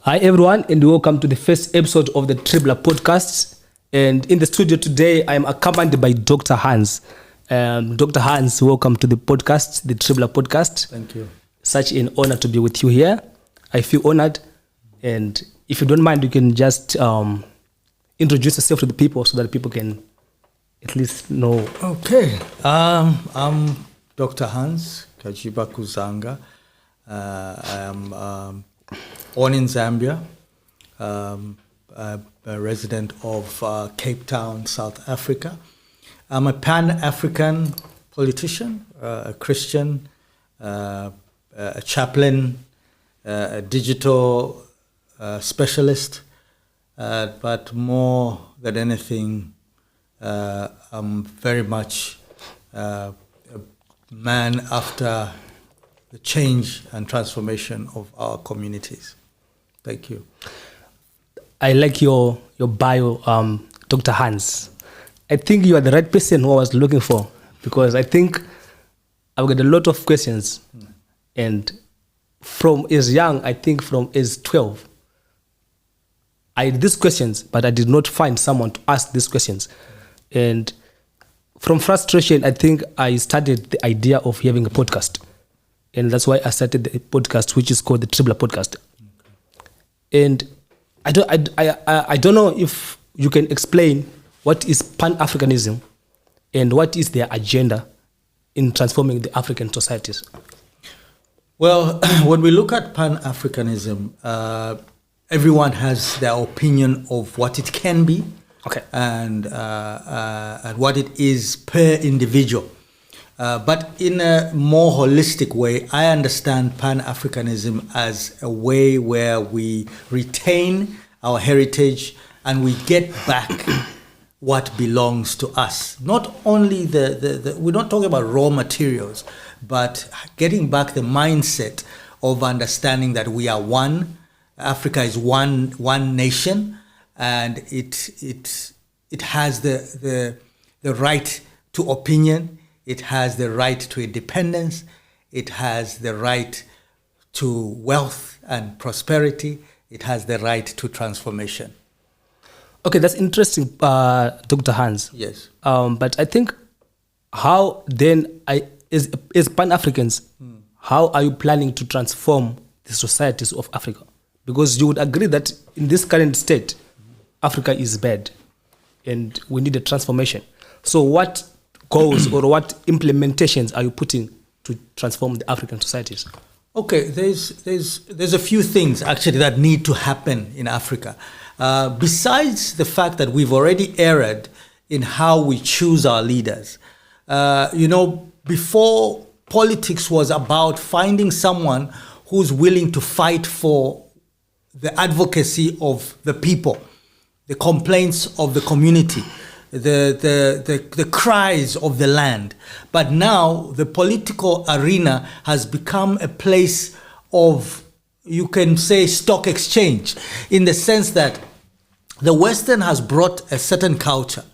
Hi everyone, and welcome to the first episode of the Tribbler podcast. And in the studio today, I am accompanied by Dr. Hans. Dr. Hans, welcome to the podcast, the Tribbler podcast. Thank you. Such an honor to be with you here. I feel honored. And if you don't mind, you can just introduce yourself to the people so that people can at least know. Okay. I'm Dr. Hans, Kajiba Kuzanga. I am born in Zambia, a resident of Cape Town, South Africa. I'm a Pan-African politician, a Christian, a chaplain, a digital specialist, but more than anything, I'm very much a man after the change and transformation of our communities. Thank you. I like your bio, Dr. Hans. I think you are the right person who I was looking for, because I think I've got a lot of questions. And from as young, I think from age 12, I had these questions, but I did not find someone to ask these questions. And from frustration, I think I started the idea of having a podcast. And that's why I started the podcast, which is called the Tribbler podcast. Okay. And I don't know if you can explain what is Pan-Africanism and what is their agenda in transforming the African societies. Well, when we look at Pan-Africanism, everyone has their opinion of what it can be, okay, and what it is per individual. But in a more holistic way, I understand Pan-Africanism as a way where we retain our heritage and we get back what belongs to us. Not only we're not talking about raw materials, but getting back the mindset of understanding that we are one. Africa is one nation, and it has the right to opinion. It has the right to independence. It has the right to wealth and prosperity. It has the right to transformation. Okay, that's interesting, Dr. Hans. Yes. But I think how then, as Pan-Africans, how are you planning to transform the societies of Africa? Because you would agree that in this current state, Africa is bad and we need a transformation. So what goals or what implementations are you putting to transform the African societies? Okay, there's a few things actually that need to happen in Africa. Besides the fact that we've already erred in how we choose our leaders. Before, politics was about finding someone who's willing to fight for the advocacy of the people, the complaints of the community, the cries of the land. But now the political arena has become a place of, you can say, stock exchange, in the sense that the Western has brought a certain culture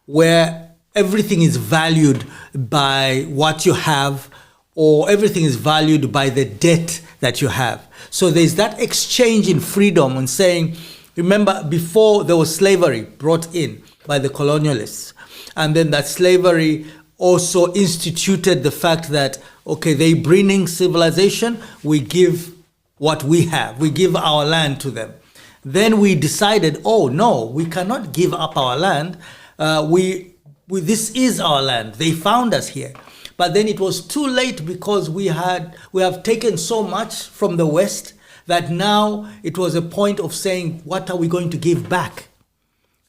where everything is valued by what you have, or everything is valued by the debt that you have. So there's that exchange in freedom and saying, remember, before there was slavery brought in by the colonialists. And then that slavery also instituted the fact that, okay, they bringing civilization, we give what we have. We give our land to them. Then we decided, oh no, we cannot give up our land. This is our land. They found us here. But then it was too late, because we have taken so much from the West that now it was a point of saying, what are we going to give back?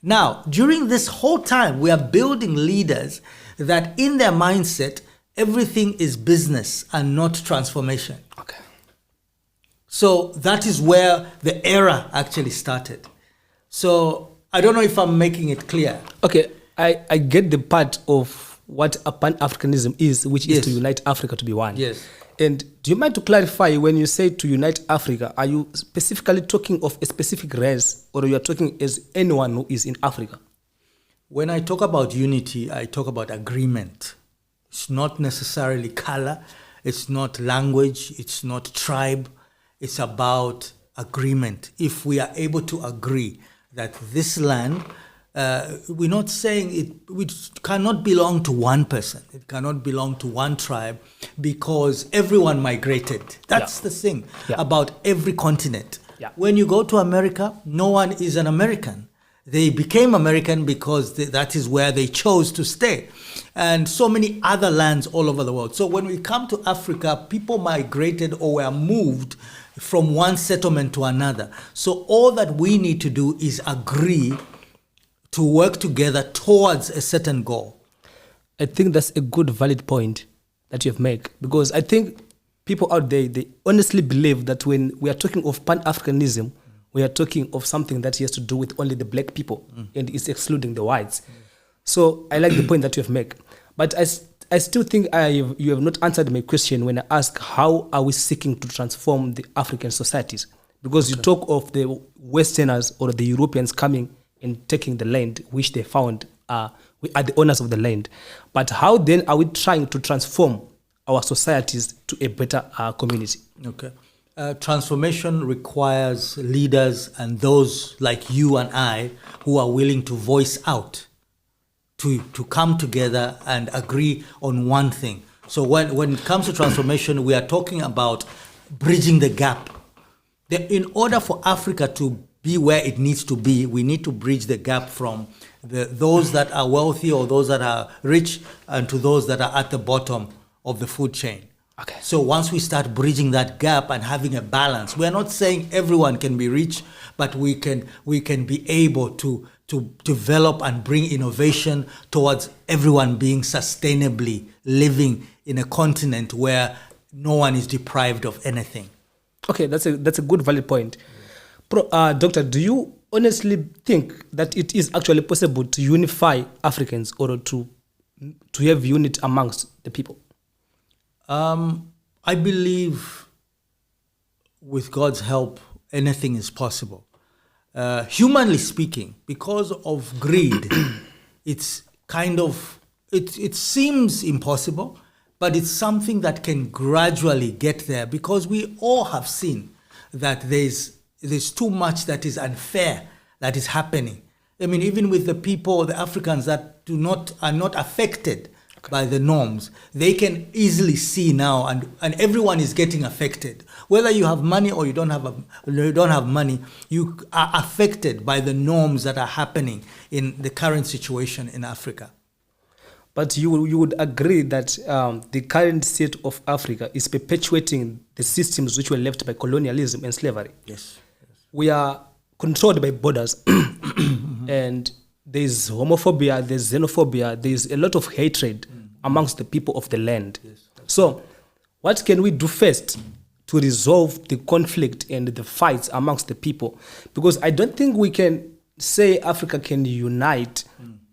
Now, during this whole time, we are building leaders that in their mindset, everything is business and not transformation. Okay. So that is where the era actually started. So I don't know if I'm making it clear. Okay, I get the part of what a Pan-Africanism is, which is to unite Africa to be one. Yes. And do you mind to clarify, when you say to unite Africa, are you specifically talking of a specific race, or you are talking as anyone who is in Africa? When I talk about unity, I talk about agreement. It's not necessarily color. It's not language. It's not tribe. It's about agreement, if we are able to agree that this land, we're not saying it cannot belong to one person. It cannot belong to one tribe because everyone migrated. That's the thing about every continent. Yeah. When you go to America, no one is an American. They became American because that is where they chose to stay. And so many other lands all over the world. So when we come to Africa, people migrated or were moved from one settlement to another. So all that we need to do is agree to work together towards a certain goal. I think that's a good, valid point that you have made, because I think people out there, they honestly believe that when we are talking of Pan-Africanism, we are talking of something that has to do with only the black people and is excluding the whites. So I like the point that you have made. But I still think you have not answered my question when I ask how are we seeking to transform the African societies? Because you talk of the Westerners or the Europeans coming and taking the land which they found we are the owners of the land. But how then are we trying to transform our societies to a better community? Okay. Transformation requires leaders and those like you and I who are willing to voice out, to come together and agree on one thing. So when it comes to transformation, we are talking about bridging the gap. In order for Africa to be where it needs to be, we need to bridge the gap from those that are wealthy or those that are rich and to those that are at the bottom of the food chain. Okay. So once we start bridging that gap and having a balance, we're not saying everyone can be rich, but we can be able to develop and bring innovation towards everyone being sustainably living in a continent where no one is deprived of anything. Okay, that's a good, valid point. Doctor, do you honestly think that it is actually possible to unify Africans or to have unity amongst the people? I believe with God's help, anything is possible. Humanly speaking, because of greed, it's kind of, it seems impossible, but it's something that can gradually get there because we all have seen that there's too much that is unfair that is happening. I mean, even with the people, the Africans that are not affected by the norms, they can easily see now, and everyone is getting affected. Whether you have money or you don't have money, you are affected by the norms that are happening in the current situation in Africa. But you would agree that the current state of Africa is perpetuating the systems which were left by colonialism and slavery. Yes. We are controlled by borders, and there's homophobia, there's xenophobia, there's a lot of hatred amongst the people of the land. Yes. So what can we do first to resolve the conflict and the fights amongst the people? Because I don't think we can say Africa can unite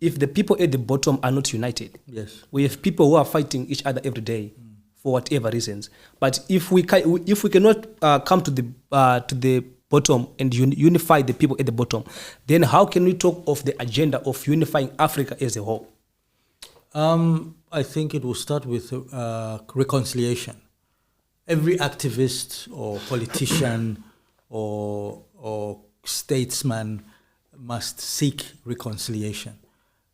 if the people at the bottom are not united. Yes. We have people who are fighting each other every day for whatever reasons. But if we cannot come to the bottom and unify the people at the bottom, then how can we talk of the agenda of unifying Africa as a whole? I think it will start with reconciliation. Every activist or politician or statesman must seek reconciliation,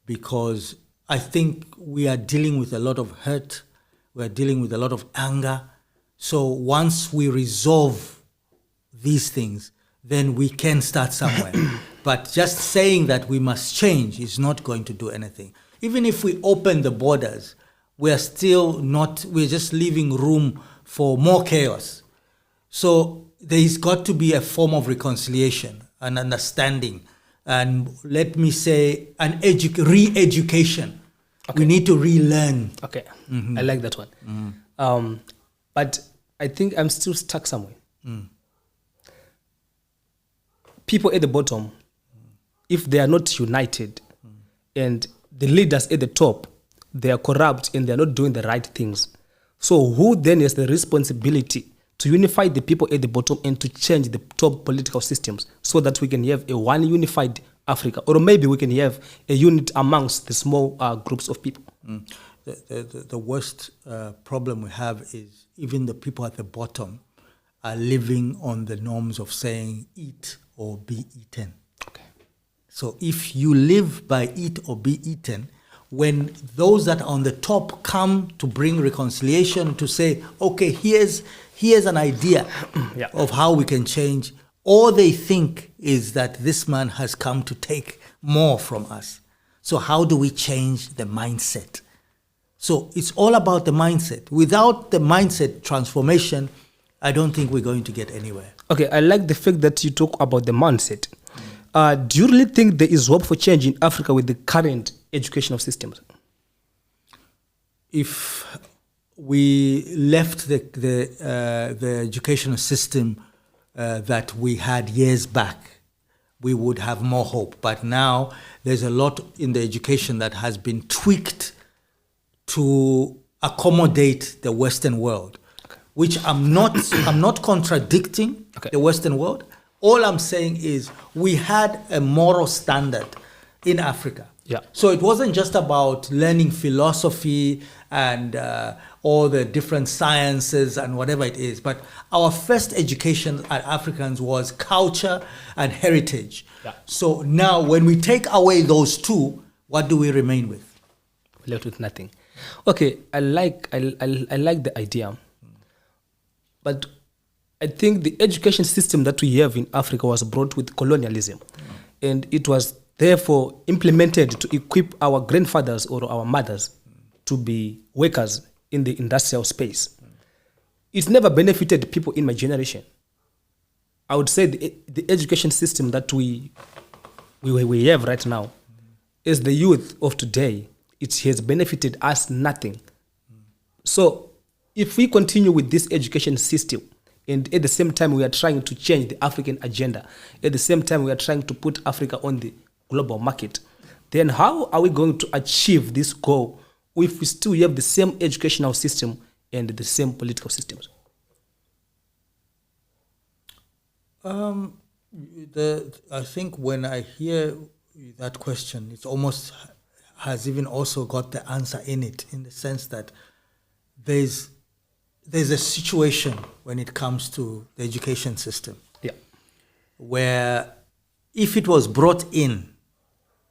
because I think we are dealing with a lot of hurt, we are dealing with a lot of anger. So once we resolve these things, then we can start somewhere. But just saying that we must change is not going to do anything. Even if we open the borders, we're just leaving room for more chaos. So there's got to be a form of reconciliation, an understanding, and let me say, re-education. Okay. We need to relearn. Okay, I like that one. But I think I'm still stuck somewhere. People at the bottom, if they are not united, and the leaders at the top, they are corrupt and they are not doing the right things. So who then has the responsibility to unify the people at the bottom and to change the top political systems so that we can have a one unified Africa, or maybe we can have a unit amongst the small groups of people? The worst problem we have is even the people at the bottom are living on the norms of saying eat or be eaten. Okay. So if you live by eat or be eaten, when those that are on the top come to bring reconciliation, to say, okay, here's an idea Yeah. of how we can change, all they think is that this man has come to take more from us. So how do we change the mindset? So it's all about the mindset. Without the mindset transformation, I don't think we're going to get anywhere. Okay, I like the fact that you talk about the mindset. Do you really think there is hope for change in Africa with the current educational systems? If we left the educational system that we had years back, we would have more hope. But now there's a lot in the education that has been tweaked to accommodate the Western world, which I'm not contradicting the Western world. All I'm saying is we had a moral standard in Africa. Yeah. So it wasn't just about learning philosophy and all the different sciences and whatever it is, but our first education as Africans was culture and heritage. Yeah. So now when we take away those two, what do we remain with? We're left with nothing. Okay, I like the idea, but I think the education system that we have in Africa was brought with colonialism, and it was therefore implemented to equip our grandfathers or our mothers to be workers in the industrial space. It's never benefited people in my generation. I would say the education system that we have right now, as the youth of today, it has benefited us nothing. So if we continue with this education system, and at the same time we are trying to change the African agenda, at the same time we are trying to put Africa on the global market, then how are we going to achieve this goal if we still have the same educational system and the same political systems? I think when I hear that question, it almost has even also got the answer in it, in the sense that there's a situation when it comes to the education system, where if it was brought in,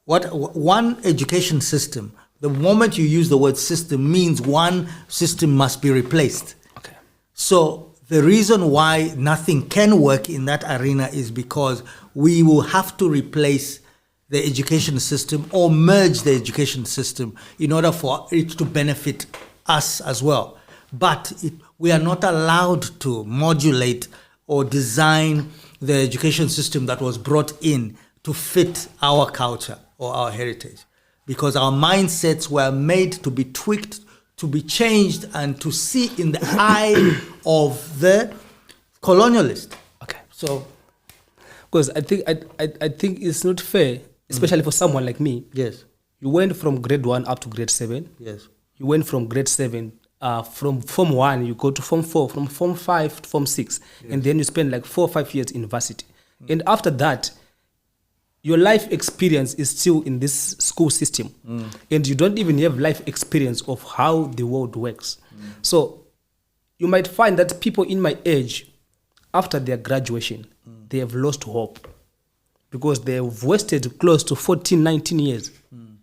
one education system, the moment you use the word system means one system must be replaced. Okay. So the reason why nothing can work in that arena is because we will have to replace the education system or merge the education system in order for it to benefit us as well. But we are not allowed to modulate or design the education system that was brought in to fit our culture or our heritage, because our mindsets were made to be tweaked, to be changed, and to see in the eye of the colonialist. Okay. So, because I think it's not fair, especially for someone like me. yes, You went from grade 1 up to grade 7. yes, You went from grade 7, from Form 1, you go to Form 4, from Form 5 to Form 6, and then you spend like 4 or 5 years in university. And after that, your life experience is still in this school system, and you don't even have life experience of how the world works. So you might find that people in my age, after their graduation, they have lost hope, because they have wasted close to 14, 19 years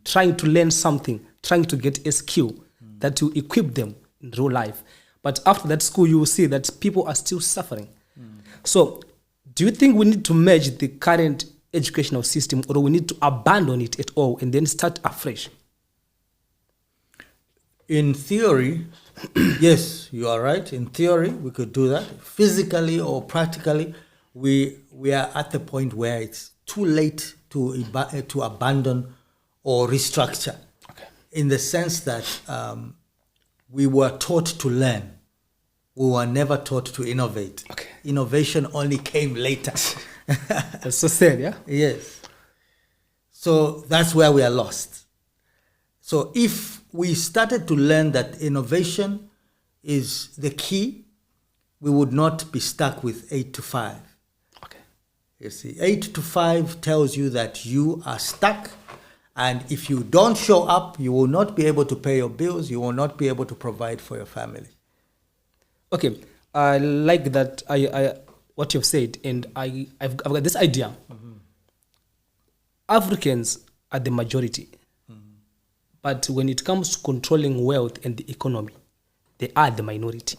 trying to learn something, trying to get a skill that will equip them in real life. But after that school, you will see that people are still suffering. So do you think we need to merge the current educational system, or we need to abandon it at all and then start afresh? in theory, yes, you are right. In theory, we could do that. Physically or practically, we are at the point where it's too late to abandon or restructure. Okay. In the sense that we were taught to learn. We were never taught to innovate. Okay. Innovation only came later. That's so sad, yeah? Yes. So that's where we are lost. So if we started to learn that innovation is the key, we would not be stuck with 8 to 5. Okay. You see, 8 to 5 tells you that you are stuck, and if you don't show up, you will not be able to pay your bills, you will not be able to provide for your family. Okay. I like that. I what you've said, and I've got this idea. Africans are the majority, but when it comes to controlling wealth and the economy, they are the minority.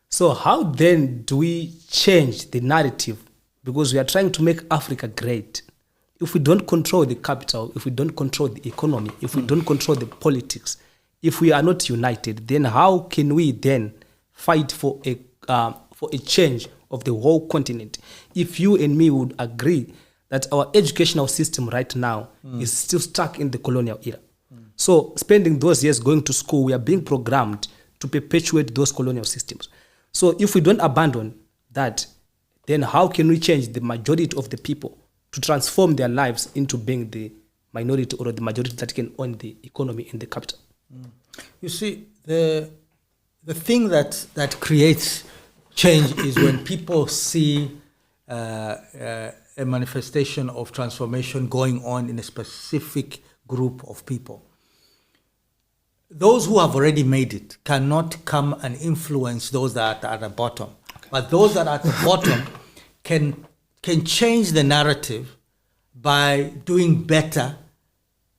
So how then do we change the narrative? Because we are trying to make Africa great. If we don't control the capital, if we don't control the economy, if we don't control the politics, if we are not united, then how can we then fight for a change of the whole continent? If you and me would agree that our educational system right now is still stuck in the colonial era. So spending those years going to school, we are being programmed to perpetuate those colonial systems. So if we don't abandon that, then how can we change the majority of the people to transform their lives into being the minority or the majority that can own the economy and the capital? You see, the thing that creates change is when people see a manifestation of transformation going on in a specific group of people. Those who have already made it cannot come and influence those that are at the bottom. Okay. But those that are at the bottom can change the narrative by doing better,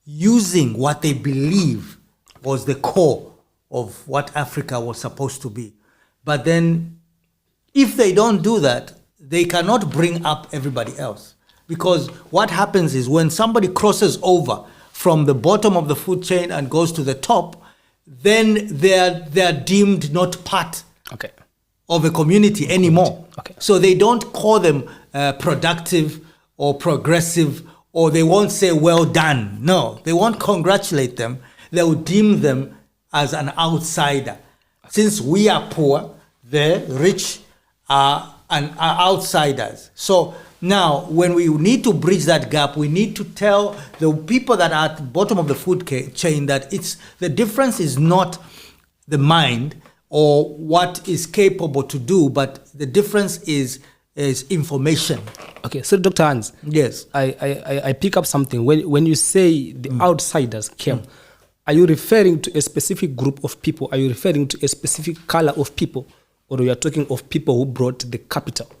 using what they believe was the core of what Africa was supposed to be. But then if they don't do that, they cannot bring up everybody else. Because what happens is when somebody crosses over from the bottom of the food chain and goes to the top, then they're deemed not part of a community anymore. Okay. So they don't call them productive or progressive, or they won't say well done. No, they won't congratulate them. They'll deem them as an outsider. Since we are poor, the rich are outsiders. So now, when we need to bridge that gap, we need to tell the people that are at the bottom of the food chain that the difference is not the mind or what is capable to do, but the difference is information. Okay, so Dr. Hans, yes, I pick up something. When you say the outsiders came, are you referring to a specific group of people? Are you referring to a specific color of people, or are you talking of people who brought the capital?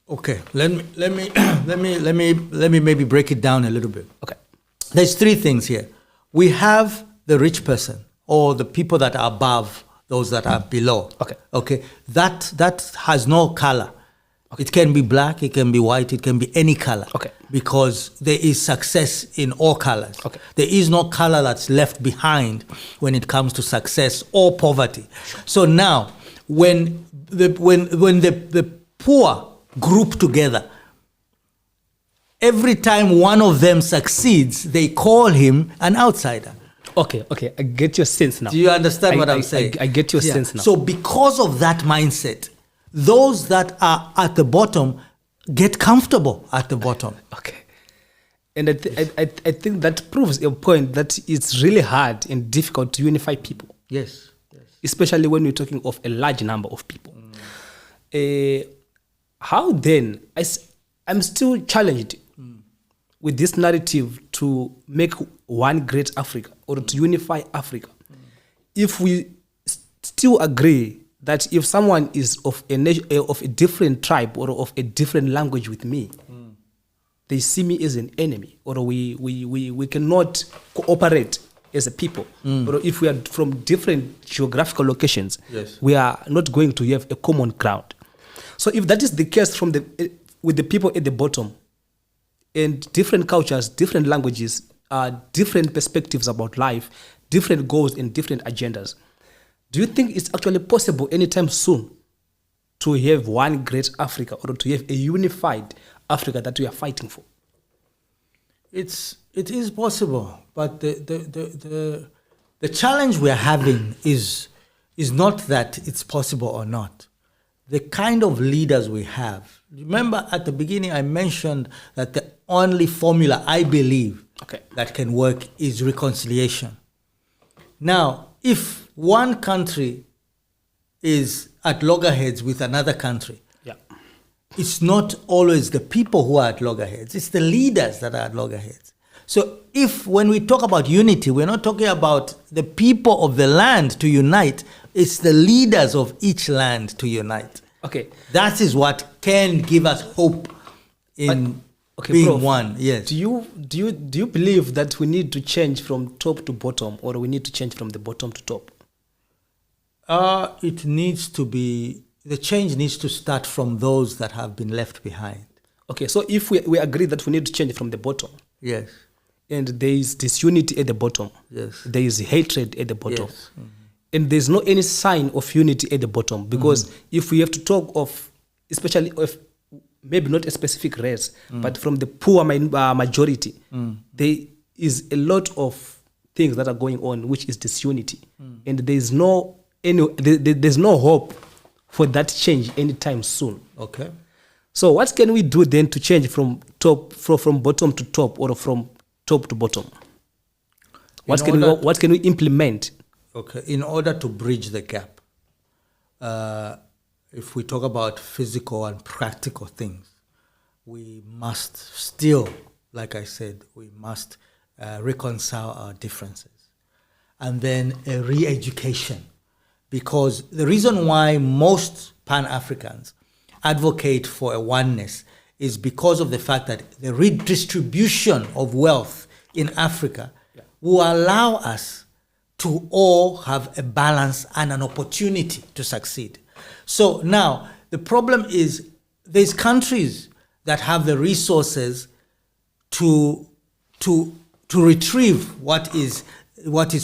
Okay, let me maybe break it down a little bit. Okay, there's three things here. We have the rich person, or the people that are above those that are below. Okay, that has no color. Okay. It can be black, it can be white, it can be any color. Okay, because there is success in all colors. Okay, there is no color that's left behind when it comes to success or poverty. So now, when the poor group together, every time one of them succeeds, they call him an outsider. Okay, I get your sense now. Do you understand what I'm saying? I get your sense now. So because of that mindset, those that are at the bottom get comfortable at the bottom. Okay. And I think that proves your point that it's really hard and difficult to unify people. Yes. Especially when we're talking of a large number of people. How then, I'm still challenged with this narrative to make one great Africa or to unify Africa. If we still agree that if someone is of a different tribe or of a different language with me, they see me as an enemy, or we cannot cooperate as a people. Or if we are from different geographical locations, yes, we are not going to have a common ground. So if that is the case with the people at the bottom, and different cultures, different languages, different perspectives about life, different goals and different agendas, do you think it's actually possible anytime soon to have one great Africa, or to have a unified Africa that we are fighting for? It is possible, but the challenge we are having is not that it's possible or not. The kind of leaders we have. Remember at the beginning I mentioned that the only formula I believe that can work is reconciliation. Now, if one country is at loggerheads with another country, it's not always the people who are at loggerheads, it's the leaders that are at loggerheads. So when we talk about unity, we're not talking about the people of the land to unite, It's the leaders of each land to unite. Okay. That is what can give us hope in being Prof, one. Yes. Do you believe that we need to change from top to bottom, or we need to change from the bottom to top? It needs to be, the change needs to start from those that have been left behind. Okay, so if we agree that we need to change from the bottom, Yes. and there is disunity at the bottom, Yes. there is hatred at the bottom, Yes. Mm-hmm. and there's no any sign of unity at the bottom, because if we have to talk of, especially of maybe not a specific race, but from the poor majority, there is a lot of things that are going on which is disunity, and there's no hope for that change anytime soon. Okay. So what can we do then to change from bottom to top, or from top to bottom? What can we implement? Okay. In order to bridge the gap, if we talk about physical and practical things, we must still, like I said, we must reconcile our differences. And then a re-education. Because the reason why most Pan-Africans advocate for a oneness is because of the fact that the redistribution of wealth in Africa will allow us to all have a balance and an opportunity to succeed. So now the problem is there's countries that have the resources to retrieve what is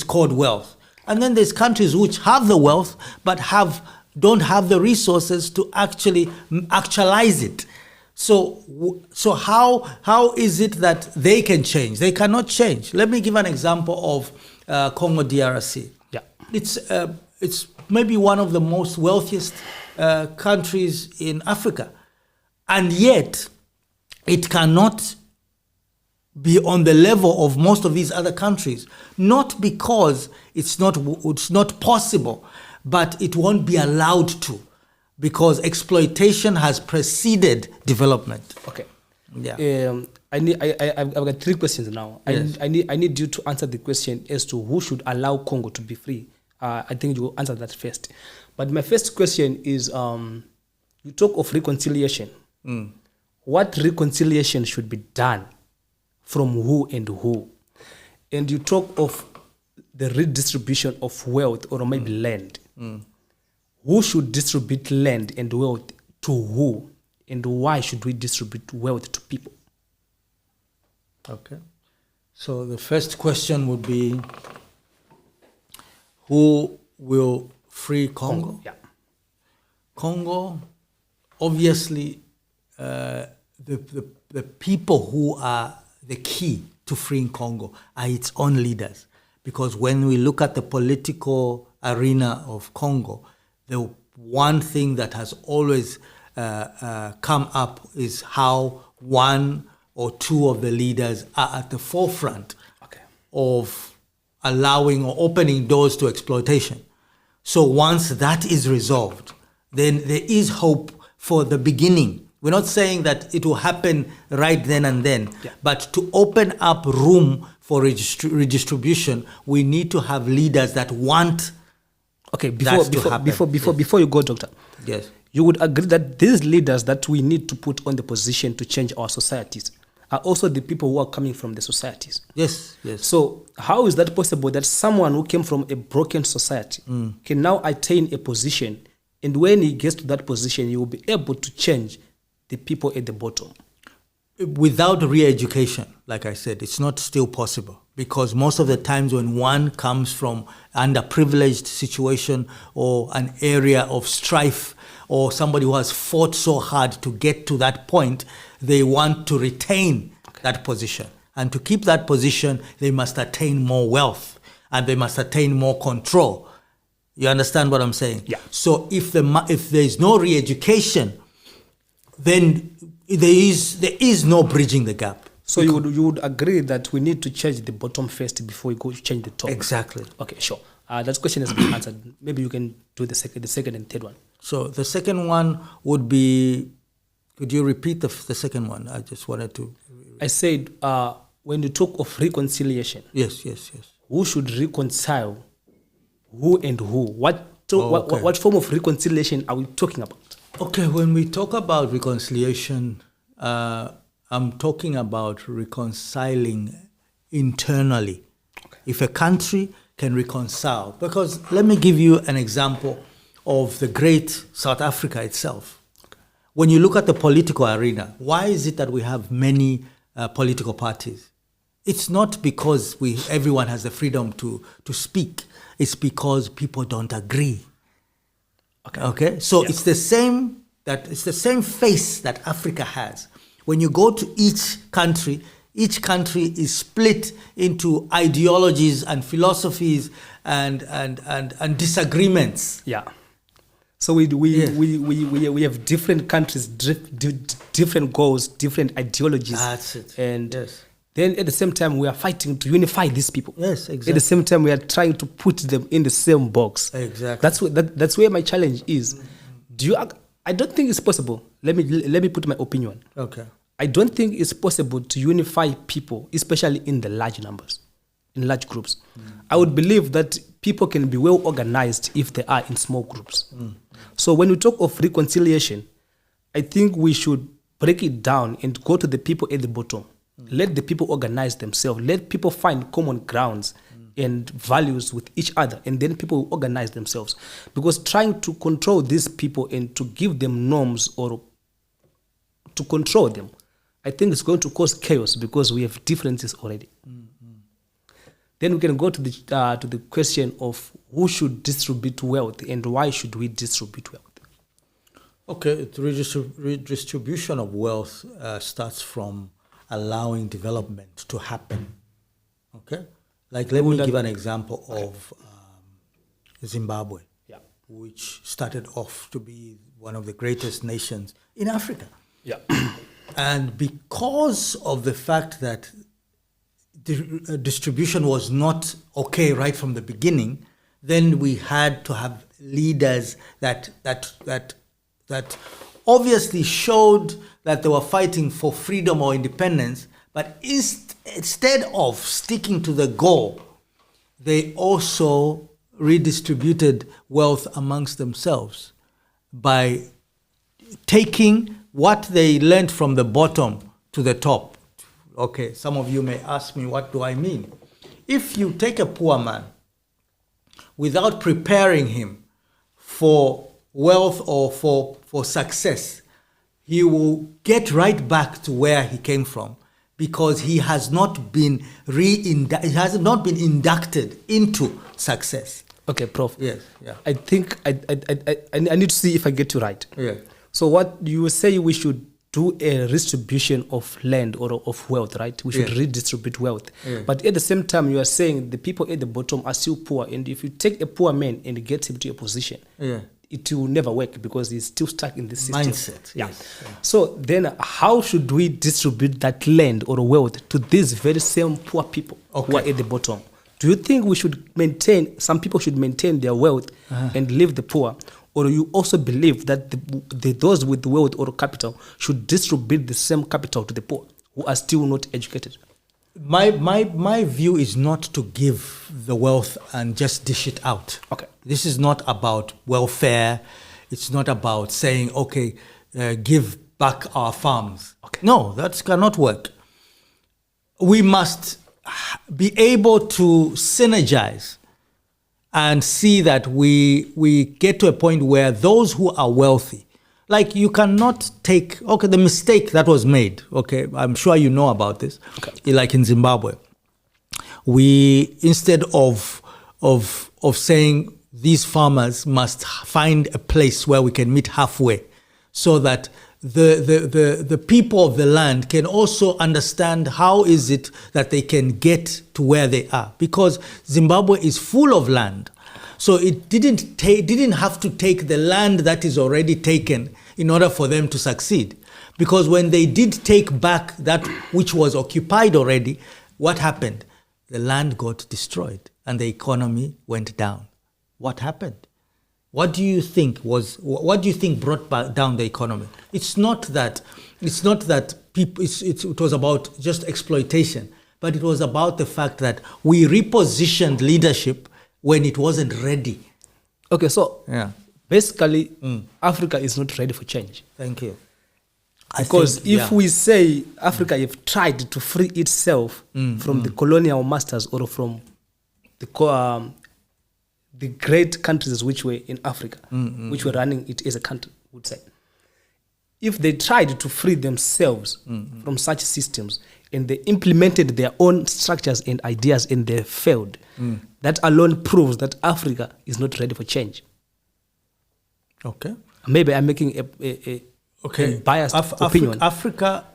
called wealth. And then there's countries which have the wealth but don't have the resources to actualize it. So how is it that they can change? They cannot change. Let me give an example of Congo DRC. Yeah. It's maybe one of the most wealthiest countries in Africa, and yet it cannot be on the level of most of these other countries, not because it's not possible, but it won't be allowed to, because exploitation has preceded development. Okay. Yeah. I've got 3 questions now. Yes. I need you to answer the question as to who should allow Congo to be free. I think you will answer that first. But my first question is, you talk of reconciliation. What reconciliation should be done? From who and who? And you talk of the redistribution of wealth, or maybe land. Who should distribute land and wealth to who? And why should we distribute wealth to people? Okay. So the first question would be, who will free Congo? Yeah. Congo, obviously, the people who are the key to freeing Congo are its own leaders. Because when we look at the political arena of Congo, the one thing that has always come up is how one or two of the leaders are at the forefront of allowing or opening doors to exploitation. So once that is resolved, then there is hope for the beginning. We're not saying that it will happen right then and then, but to open up room for redistribution, we need to have leaders that want before you go, Doctor. Yes. You would agree that these leaders that we need to put on the position to change our societies are also the people who are coming from the societies. Yes, yes. So how is that possible that someone who came from a broken society can now attain a position, and when he gets to that position, he will be able to change the people at the bottom? Without re-education, like I said, it's not still possible, because most of the times when one comes from underprivileged situation or an area of strife, or somebody who has fought so hard to get to that point, they want to retain that position. And to keep that position, they must attain more wealth, and they must attain more control. You understand what I'm saying? Yeah. So if there is no re-education, then there is no bridging the gap. So you would agree that we need to change the bottom first before we go to change the top? Exactly. Okay, sure. That question has been answered. Maybe you can do the second and third one. So the second one would be, could you repeat the second one? I just wanted to. I said, when you talk of reconciliation. Yes. Who should reconcile who and who? What So Okay. what form of reconciliation are we talking about? Okay, when we talk about reconciliation, I'm talking about reconciling internally. If a country can reconcile, because let me give you an example of the great South Africa itself. When you look at the political arena, why is it that we have many political parties? It's not because everyone has the freedom to speak. It's because people don't agree. Okay. So it's the same face that Africa has. When you go to each country is split into ideologies and philosophies and disagreements. Yeah. So we have different countries, different goals, different ideologies. That's it. And yes. Then at the same time, we are fighting to unify these people. Yes, exactly. At the same time, we are trying to put them in the same box. Exactly. That's where my challenge is. I don't think it's possible. Let me put my opinion. Okay. I don't think it's possible to unify people, especially in the large numbers, in large groups. I would believe that people can be well organized if they are in small groups. So when we talk of reconciliation, I think we should break it down and go to the people at the bottom. Let the people organize themselves. Let people find common grounds and values with each other, and then people will organize themselves. Because trying to control these people and to give them norms or to control them, I think it's going to cause chaos because we have differences already. Then we can go to the question of who should distribute wealth and why should we distribute wealth? Okay, the redistribution of wealth starts from allowing development to happen. Okay? Like, let me give an example of Zimbabwe, which started off to be one of the greatest nations in Africa. Yeah. And because of the fact that the distribution was not okay right from the beginning, then we had to have leaders that obviously showed that they were fighting for freedom or independence, but instead of sticking to the goal, they also redistributed wealth amongst themselves by taking what they learned from the bottom to the top. Okay, some of you may ask me, what do I mean? If you take a poor man without preparing him for wealth or for success, he will get right back to where he came from because he has not been inducted into success. Okay, Prof. Yes, yeah. I think I need to see if I get you right. Yeah. So what you say, we should do a redistribution of land or of wealth, right? We should redistribute wealth. Yeah. But at the same time, you are saying the people at the bottom are still poor. And if you take a poor man and get him to a position, it will never work because he's still stuck in this system. Mindset. Yeah. Yes. So then how should we distribute that land or wealth to these very same poor people who are at the bottom? Do you think we should some people should maintain their wealth and leave the poor? Or you also believe that those with wealth or capital should distribute the same capital to the poor who are still not educated? My view is not to give the wealth and just dish it out. Okay. This is not about welfare. It's not about saying, okay, give back our farms. Okay. No, that cannot work. We must be able to synergize and see that we get to a point where those who are wealthy, like you cannot take, the mistake that was made, I'm sure you know about this, like in Zimbabwe, we, instead of saying these farmers must find a place where we can meet halfway so that the people of the land can also understand how is it that they can get to where they are, because Zimbabwe is full of land. So it didn't have to take the land that is already taken in order for them to succeed. Because when they did take back that which was occupied already, what happened? The land got destroyed and the economy went down. What happened? What do you think brought down the economy? It's not that people. It was about just exploitation, but it was about the fact that we repositioned leadership when it wasn't ready. Okay, so Yeah. basically, Africa is not ready for change. Thank you. Because if we say Africa have tried to free itself from the colonial masters or from the great countries which were in Africa, which were running it as a country, would say. If they tried to free themselves from such systems and they implemented their own structures and ideas and they failed, that alone proves that Africa is not ready for change. Okay. Maybe I'm making a biased opinion. Africa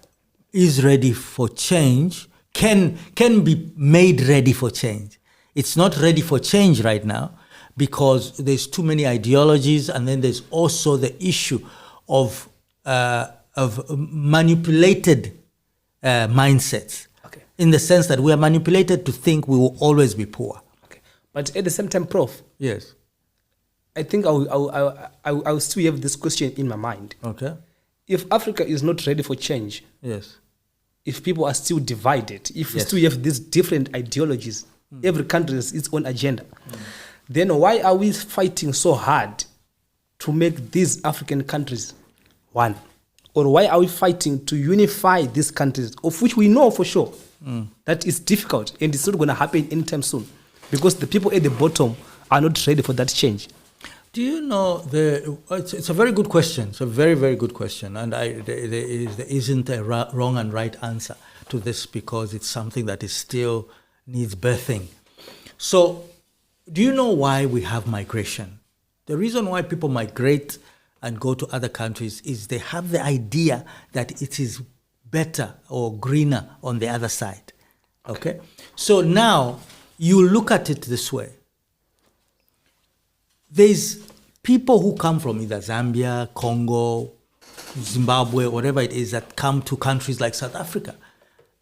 is ready for change, can be made ready for change. It's not ready for change right now because there's too many ideologies, and then there's also the issue of manipulated mindsets. Okay. In the sense that we are manipulated to think we will always be poor. Okay. But at the same time, Prof, Yes. I think I will still have this question in my mind. Okay. If Africa is not ready for change, Yes. if people are still divided, if we Yes. still have these different ideologies, every country has its own agenda, then why are we fighting so hard to make these African countries one? Or why are we fighting to unify these countries, of which we know for sure that is difficult and it's not going to happen anytime soon because the people at the bottom are not ready for that change? Do you know, it's a very good question. It's a very, very good question. And there isn't a wrong and right answer to this because it's something that is still needs birthing. So, do you know why we have migration? The reason why people migrate and go to other countries is they have the idea that it is better or greener on the other side. Okay? So now, you look at it this way. There's people who come from either Zambia, Congo, Zimbabwe, whatever it is, that come to countries like South Africa.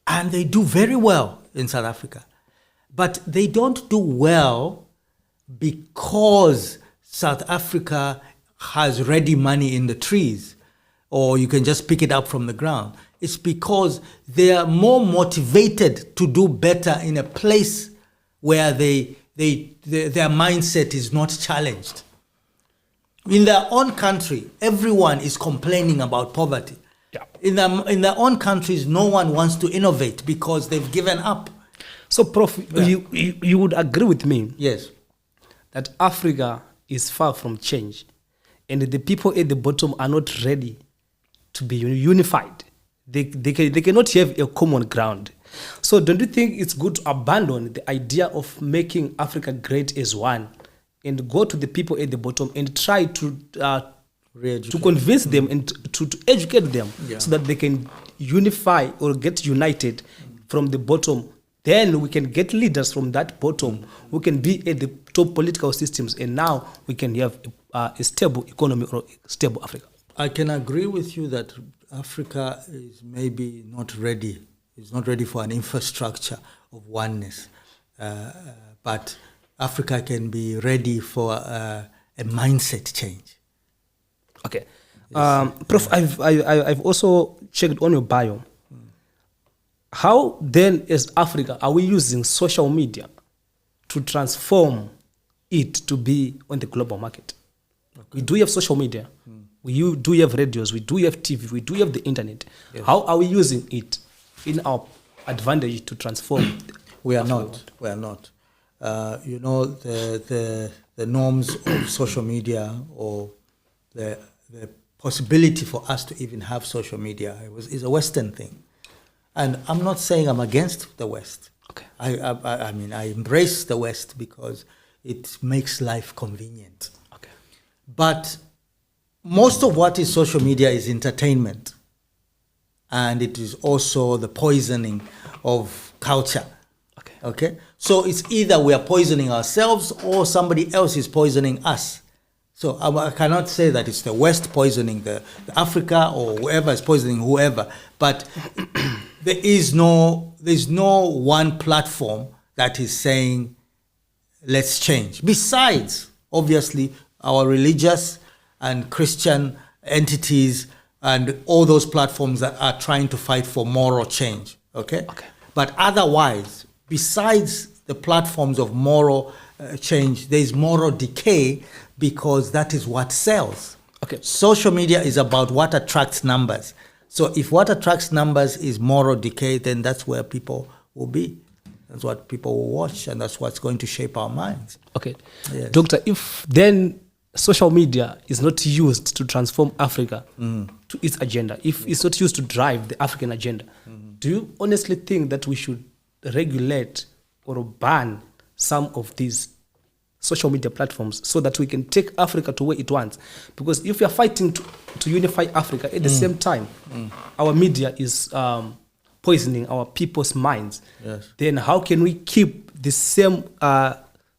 And they do very well in South Africa. But they don't do well because South Africa has ready money in the trees, or you can just pick it up from the ground. It's because they are more motivated to do better in a place where their mindset is not challenged. In their own country, everyone is complaining about poverty. Yeah. In their own countries, no one wants to innovate because they've given up. So, Prof, you would agree with me Yes. that Africa is far from change and the people at the bottom are not ready to be unified. They cannot have a common ground. So don't you think it's good to abandon the idea of making Africa great as one and go to the people at the bottom and try to convince them and to educate them so that they can unify or get united from the bottom? Then we can get leaders from that bottom who can be at the top political systems, and now we can have a stable economy or a stable Africa. I can agree with you that Africa is maybe not ready. It's not ready for an infrastructure of oneness. But Africa can be ready for a mindset change. Okay. Prof, I've also checked on your bio. How then, as Africa, are we using social media to transform it to be on the global market? Okay. We do have social media. We do have radios. We do have TV. We do have the internet. Yes. How are we using it in our advantage to transform? We are not. We are not. You know, the norms of social media, or the possibility for us to even have social media is a Western thing. And I'm not saying I'm against the West. Okay. I mean, I embrace the West because it makes life convenient. Okay. But most of what is social media is entertainment. And it is also the poisoning of culture. Okay. Okay? So it's either we are poisoning ourselves or somebody else is poisoning us. So I cannot say that it's the West poisoning the Africa, or whoever is poisoning whoever. But there's no one platform that is saying, let's change. Besides, obviously, our religious and Christian entities and all those platforms that are trying to fight for moral change. Okay? But otherwise, besides the platforms of moral change, there's moral decay because that is what sells. Okay. Social media is about what attracts numbers. So if what attracts numbers is moral decay, then that's where people will be. That's what people will watch, and that's what's going to shape our minds. Okay. Yes. Doctor, if then social media is not used to transform Africa to its agenda, if it's not used to drive the African agenda, do you honestly think that we should regulate or ban some of these social media platforms so that we can take Africa to where it wants? Because if we are fighting to unify Africa, at the same time, our media is poisoning our people's minds. Yes. Then how can we keep the same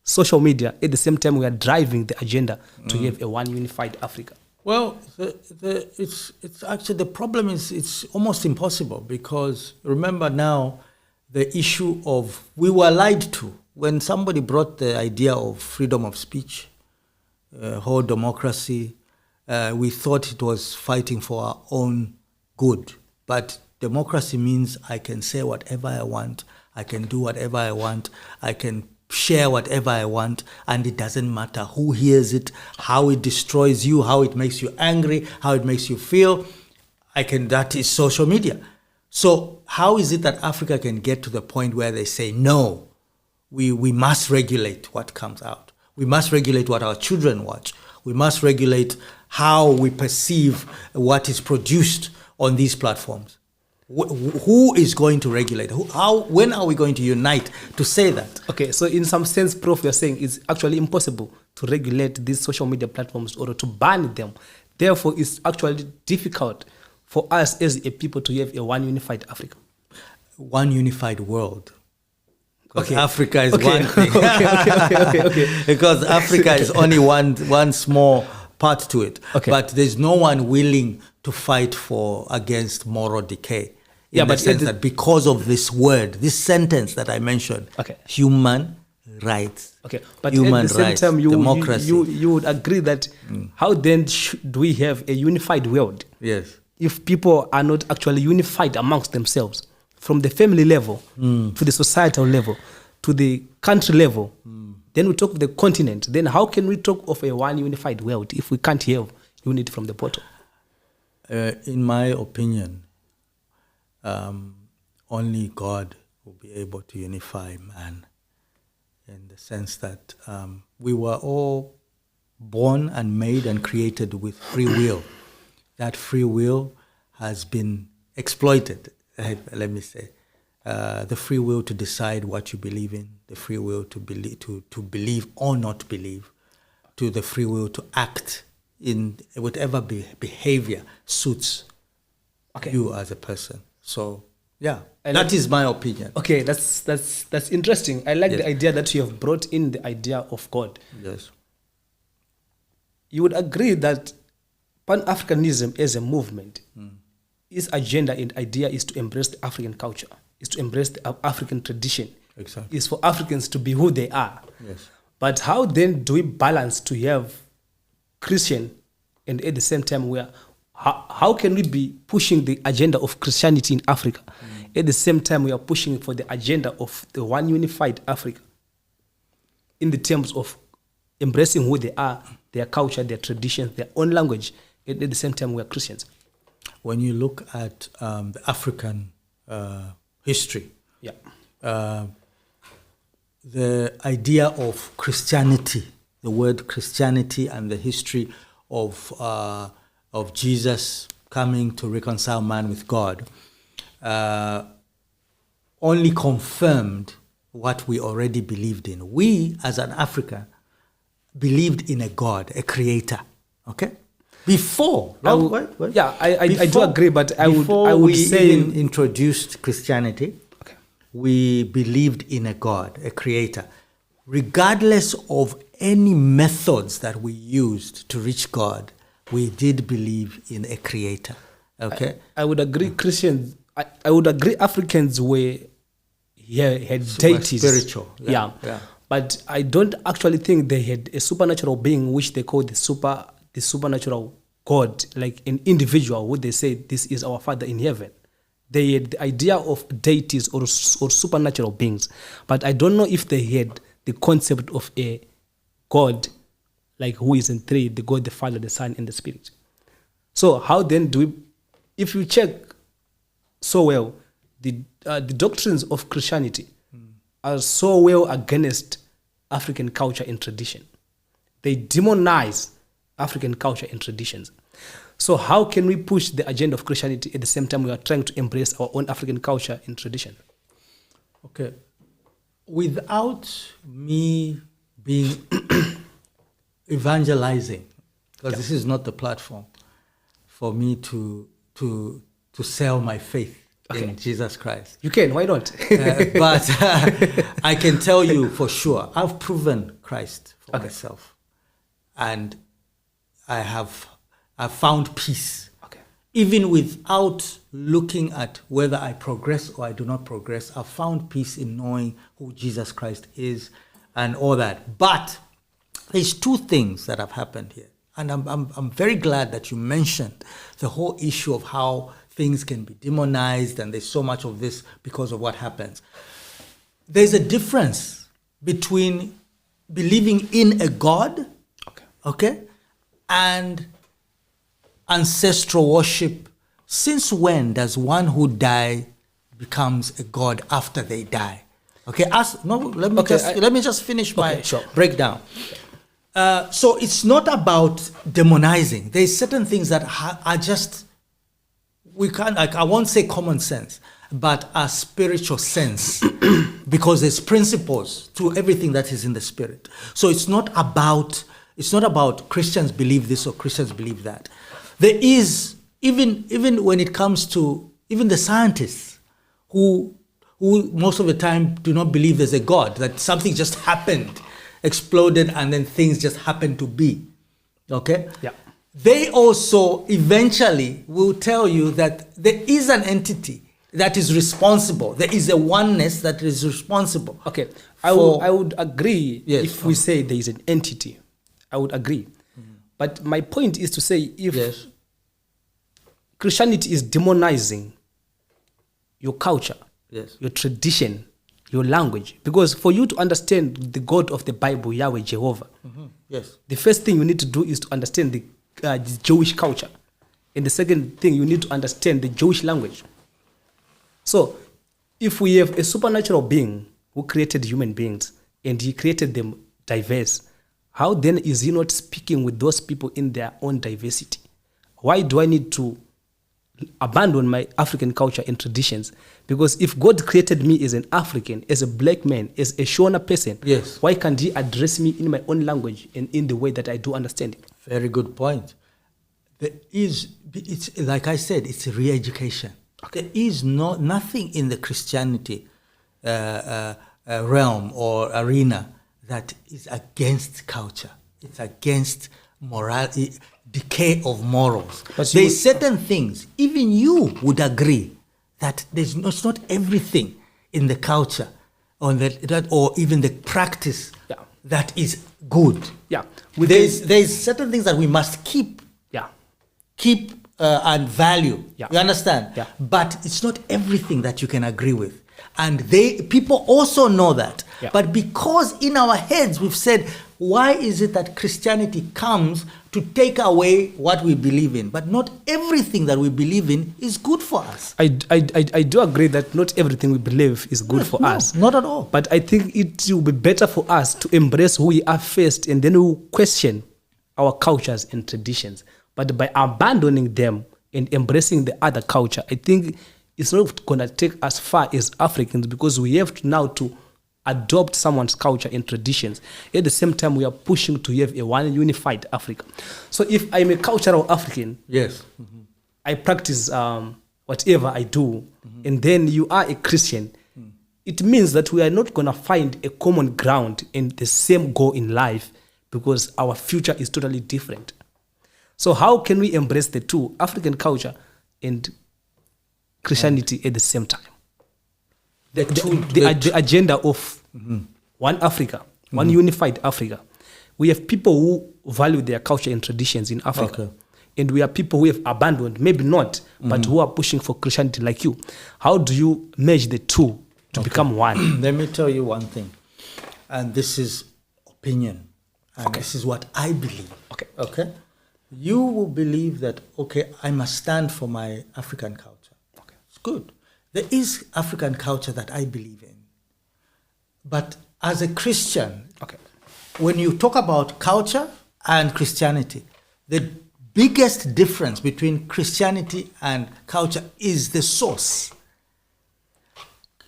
social media at the same time we are driving the agenda to have a one unified Africa? Well, it's actually, the problem is it's almost impossible, because remember now the issue of, we were lied to when somebody brought the idea of freedom of speech, whole democracy. We thought it was fighting for our own good, but democracy means I can say whatever I want, I can do whatever I want, I can share whatever I want, and it doesn't matter who hears it, how it destroys you, how it makes you angry, how it makes you feel. That is social media. So how is it that Africa can get to the point where they say, no, we must regulate what comes out. We must regulate what our children watch. We must regulate how we perceive what is produced on these platforms. Who is going to regulate? When are we going to unite to say that? Okay, so in some sense, Prof, you're saying it's actually impossible to regulate these social media platforms or to ban them. Therefore, it's actually difficult for us as a people to have a one unified Africa. One unified world. Because Okay. Africa is Okay. one thing. Okay. Because Africa is only one small part to it. Okay. But there's no one willing to fight against moral decay. In the sense that because of this word, this sentence that I mentioned, Okay. human rights. Okay, but human at the same rights, time, democracy. you would agree that how then do we have a unified world Yes. if people are not actually unified amongst themselves, from the family level to the societal level to the country level? Then we talk of the continent. Then how can we talk of a one unified world if we can't have unity from the bottom? In my opinion, only God will be able to unify man, in the sense that we were all born and made and created with free will. That free will has been exploited, let me say. The free will to decide what you believe in, the free will to believe or not believe, to the free will to act in whatever behavior suits you as a person. So, yeah, that is my opinion. Okay, that's interesting. I like the idea that you have brought in the idea of God. Yes. You would agree that Pan-Africanism as a movement, its agenda and idea is to embrace the African culture, is to embrace the African tradition, Exactly. is for Africans to be who they are. Yes. But how then do we balance to have Christian and at the same time how can we be pushing the agenda of Christianity in Africa? At the same time we are pushing for the agenda of the one unified Africa in the terms of embracing who they are, their culture, their traditions, their own language. At the same time we are Christians. When you look at the African history, the idea of Christianity, the word Christianity, and the history of Jesus coming to reconcile man with God only confirmed what we already believed in. We, as an Africa, believed in a God, a creator. Okay? Before, I do agree, but I would say even introduced Christianity, we believed in a God, a creator, regardless of any methods that we used to reach God. We did believe in a creator. Okay, I would agree. Christians, I would agree. Africans had deities, spiritual. Yeah. But I don't actually think they had a supernatural being, which they call the supernatural God, like an individual, who they say this is our Father in heaven. They had the idea of deities or supernatural beings, but I don't know if they had the concept of a God like who is in three, the God, the Father, the Son, and the Spirit. So how then do we, if you check so well, the doctrines of Christianity are so well against African culture and tradition. They demonize African culture and traditions. So how can we push the agenda of Christianity at the same time we are trying to embrace our own African culture and tradition? Okay. Without me being evangelizing, because this is not the platform for me to sell my faith in Jesus Christ. You can, why not? But I can tell you for sure, I've proven Christ for myself. And I've found peace. Even without looking at whether I progress or I do not progress, I've found peace in knowing who Jesus Christ is and all that. But there's two things that have happened here. And I'm very glad that you mentioned the whole issue of how things can be demonized and there's so much of this because of what happens. There's a difference between believing in a God, and ancestral worship. Since when does one who die becomes a god after they die? Let me just finish my breakdown. So it's not about demonizing. There's certain things that are just, we can't, like, I won't say common sense, but a spiritual sense, because there's principles to everything that is in the spirit. So it's not about Christians believe this or Christians believe that. There is, even when it comes to even the scientists who most of the time do not believe there's a God, that something just happened, exploded, and then things just happen to be. Okay? Yeah. They also eventually will tell you that there is an entity that is responsible. There is a oneness that is responsible. Okay. I would agree if we say there is an entity. I would agree. But my point is to say, if Christianity is demonizing your culture, your tradition, your language, because for you to understand the God of the Bible, Yahweh, Jehovah, the first thing you need to do is to understand the Jewish culture. And the second thing, you need to understand the Jewish language. So if we have a supernatural being who created human beings and he created them diverse, how then is he not speaking with those people in their own diversity? Why do I need to abandon my African culture and traditions? Because if God created me as an African, as a black man, as a Shona person, why can't he address me in my own language and in the way that I do understand it? Very good point. It's like I said, it's a re-education. There is nothing in the Christianity realm or arena that is against culture. It's against morality, decay of morals. There's certain things, even you would agree that it's not everything in the culture or even the practice that is good. There's certain things that we must keep and value. You understand? But it's not everything that you can agree with. And people also know that. But because in our heads we've said, why is it that Christianity comes to take away what we believe in? But not everything that we believe in is good for us. I do agree that not everything we believe is good for us. Not at all. But I think it will be better for us to embrace who we are first, and then we'll question our cultures and traditions. But by abandoning them and embracing the other culture, I think it's not going to take us far as Africans, because we have now to adopt someone's culture and traditions. At the same time, we are pushing to have a one unified Africa. So if I'm a cultural African, I practice whatever I do, and then you are a Christian, it means that we are not going to find a common ground and the same goal in life, because our future is totally different. So how can we embrace the two, African culture and Christianity, at the same time? The agenda of one Africa, one unified Africa. We have people who value their culture and traditions in Africa. And we have people who have abandoned, maybe not, but who are pushing for Christianity like you. How do you merge the two to become one? Let me tell you one thing, and this is opinion. And this is what I believe. Okay. Okay? You will believe that, okay, I must stand for my African culture. Okay. It's good. There is African culture that I believe in. But as a Christian, Okay. when you talk about culture and Christianity, the biggest difference between Christianity and culture is the source.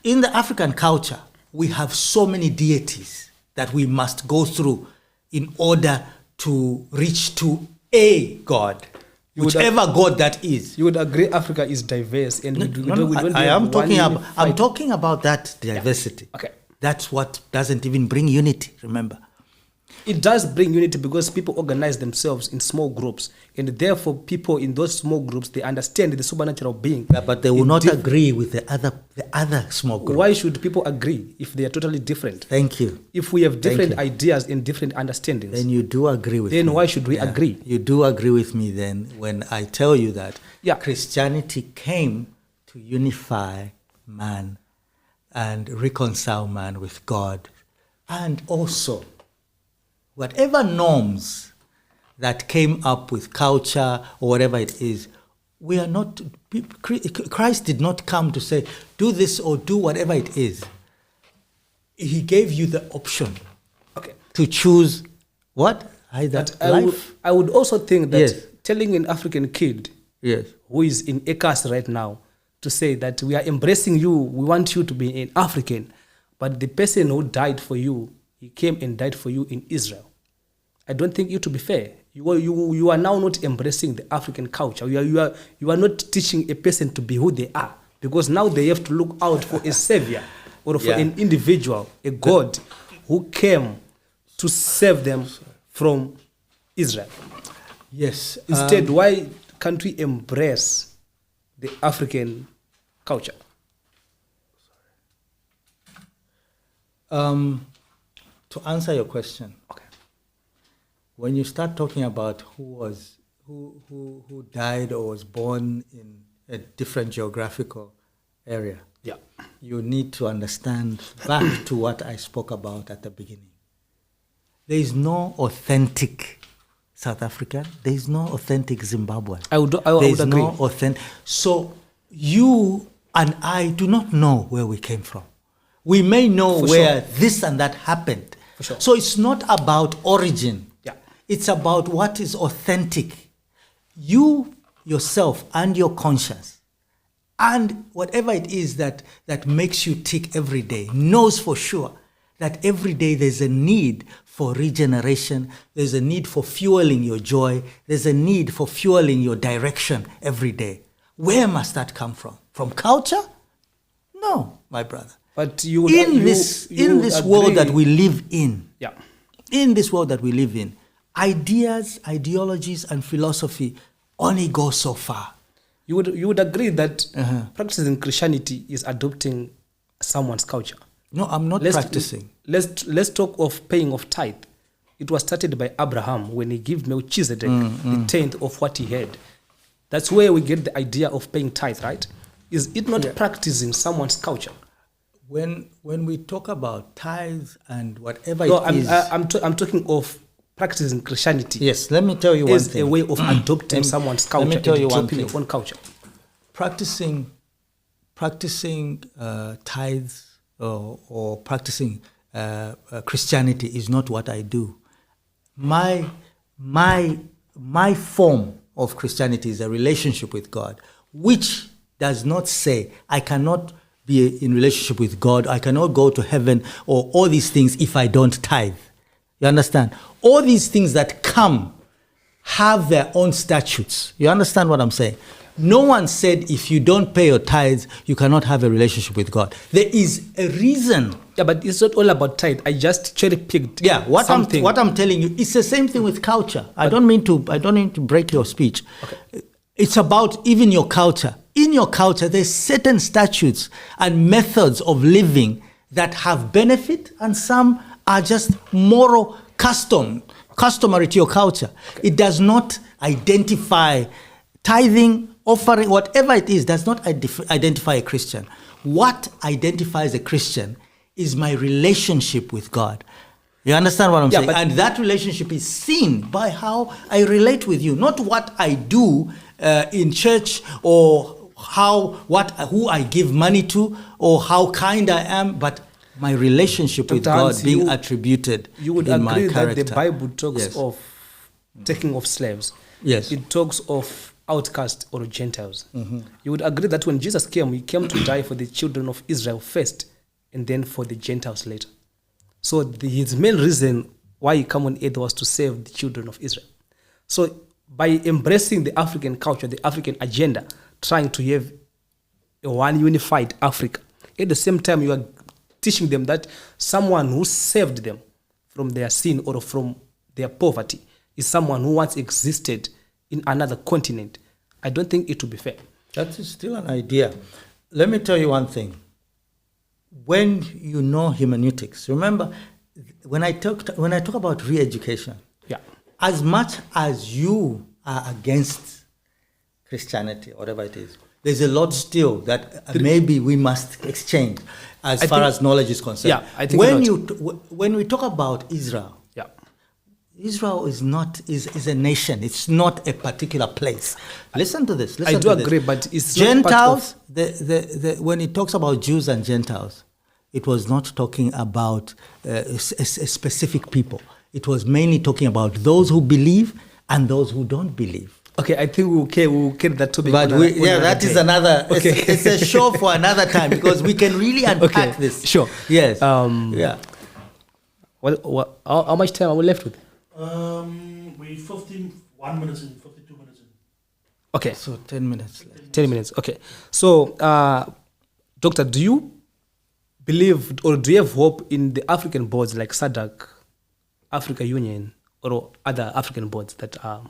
In the African culture, we have so many deities that we must go through in order to reach to a God, whichever God that is. You would agree Africa is diverse, and I'm talking about that diversity. Okay. That's what doesn't even bring unity, remember. It does bring unity because people organize themselves in small groups, and therefore people in those small groups, they understand the supernatural being. Yeah, but they will not agree with the other small group. Why should people agree if they are totally different? Thank you. If we have different ideas and different understandings, then you do agree with me. Then why should we agree? You do agree with me then when I tell you that Christianity came to unify man and reconcile man with God, and also whatever norms that came up with culture or whatever it is, we are not, Christ did not come to say, do this or do whatever it is. He gave you the option to choose what? Either life. I would also think that telling an African kid who is in ACAS right now to say that we are embracing you, we want you to be an African, but the person who died for you, he came and died for you in Israel. I don't think it to be fair. You are now not embracing the African culture. You are not teaching a person to be who they are, because now they have to look out for a savior or for an individual, a God who came to save them from Israel. Yes. Instead, why can't we embrace the African culture? To answer your question, when you start talking about who died or was born in a different geographical area, you need to understand back to what I spoke about at the beginning. There is no authentic South African. There is no authentic Zimbabwean. I would agree. No authentic. So you and I do not know where we came from. We may know where this and that happened. So it's not about origin. It's about what is authentic. You, yourself, and your conscience, and whatever it is that makes you tick every day, knows for sure that every day there's a need for regeneration, there's a need for fueling your joy, there's a need for fueling your direction every day. Where must that come from? From culture? No, my brother. But in this world that we live in, in this world that we live in, ideas, ideologies, and philosophy only go so far. You would agree that practicing Christianity is adopting someone's culture. No, I'm not practicing. Let's talk of paying of tithe. It was started by Abraham when he gave Melchizedek the tenth of what he had. That's where we get the idea of paying tithe, right? Is it not practicing someone's culture? When we talk about tithes and whatever is... I'm talking of practicing Christianity. Yes, let me tell you one thing. Is a way of adopting someone's culture. Let me tell you one thing. Your own culture. Practicing tithes or practicing Christianity is not what I do. My form of Christianity is a relationship with God, which does not say I cannot be in relationship with God, I cannot go to heaven, or all these things if I don't tithe. You understand? All these things that come have their own statutes. You understand what I'm saying? No one said if you don't pay your tithes, you cannot have a relationship with God. There is a reason. Yeah, but it's not all about tithe. I just cherry picked. Yeah, what I'm telling you, it's the same thing with culture. I don't mean to break your speech. Okay. It's about even your culture. In your culture, there's certain statutes and methods of living that have benefit, and some are just moral customary to your culture. It does not identify tithing, offering, whatever it is, does not identify a Christian. What identifies a Christian is my relationship with God. You understand what I'm saying? but And that relationship is seen by how I relate with you, not what I do in church or who I give money to or how kind I am, but my relationship with God Hans, being attributed you would in my agree character. that the Bible talks Yes. of taking of slaves. Yes. It talks of outcasts or Gentiles. You would agree that when Jesus came, he came to die for the children of Israel first and then for the Gentiles later. So his main reason why he came on earth was to save the children of Israel. So by embracing the African culture, the African agenda, trying to have a one unified Africa, at the same time you are teaching them that someone who saved them from their sin or from their poverty is someone who once existed in another continent. I don't think it would be fair. That is still an idea. Let me tell you one thing. When you know hermeneutics, remember when I talk about re-education, Yeah. as much as you are against Christianity, whatever it is, there's a lot still that maybe we must exchange as far as knowledge is concerned. Yeah, I think when we talk about Israel, Yeah. Israel is a nation. It's not a particular place. Listen to this. I do agree, but it's not part Gentiles. When it talks about Jews and Gentiles, it was not talking about a specific people. It was mainly talking about those who believe and those who don't believe. Okay, I think we'll carry that topic. But that is another. Okay. It's a show for another time because we can really unpack this. Sure. Yes. Yeah. How much time are we left with? We're 51 minutes in, 52 minutes in. Okay. So 10 minutes left. 10 minutes. Okay. So, Doctor, do you believe or do you have hope in the African boards like SADC, Africa Union, or other African boards that are